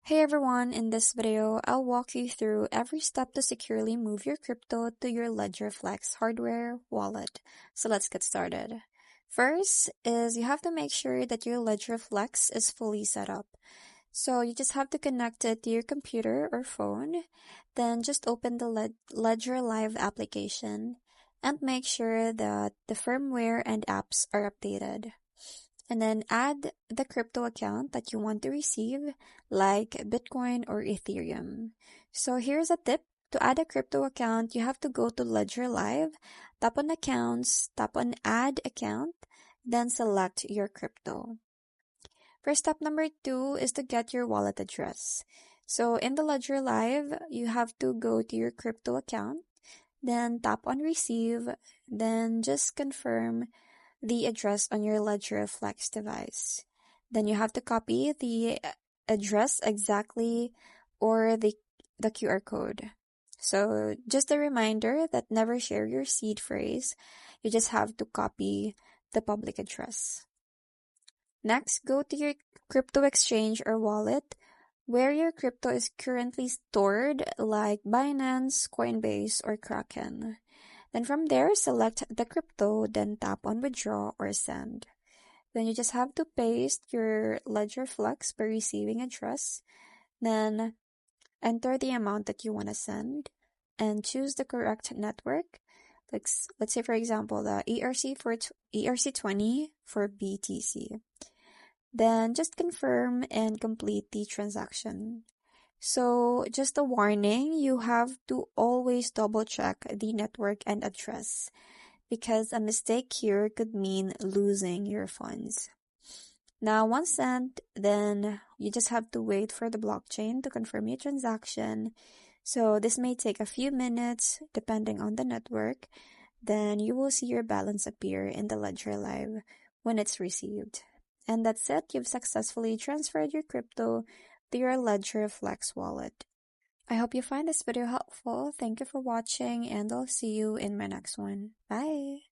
Hey everyone, in this video, I'll walk you through every step to securely move your crypto to your Ledger Flex hardware wallet. So let's get started. First is you have to make sure that your Ledger Flex is fully set up. So you just have to connect it to your computer or phone, then just open the Ledger Live application and make sure that the firmware and apps are updated. And then add the crypto account that you want to receive, like Bitcoin or Ethereum. So here's a tip. To add a crypto account, you have to go to Ledger Live, tap on Accounts, tap on Add Account, then select your crypto. For step number 2 is to get your wallet address. So in the Ledger Live, you have to go to your crypto account, then tap on Receive, then just confirm the address on your Ledger Flex device. Then you have to copy the address exactly or the QR code. So just a reminder that never share your seed phrase. You just have to copy the public address. Next, go to your crypto exchange or wallet where your crypto is currently stored, like Binance, Coinbase, or Kraken. Then from there, select the crypto, then tap on withdraw or send. Then you just have to paste your Ledger Flex per receiving address, then enter the amount that you want to send, and choose the correct network. Let's say, for example, the ERC20 for BTC. Then just confirm and complete the transaction. So just a warning, you have to always double check the network and address because a mistake here could mean losing your funds. Now, once sent, then you just have to wait for the blockchain to confirm your transaction. So this may take a few minutes depending on the network. Then you will see your balance appear in the Ledger Live when it's received. And that's it. You've successfully transferred your crypto to your Ledger Flex wallet. I hope you find this video helpful. Thank you for watching, and I'll see you in my next one. Bye!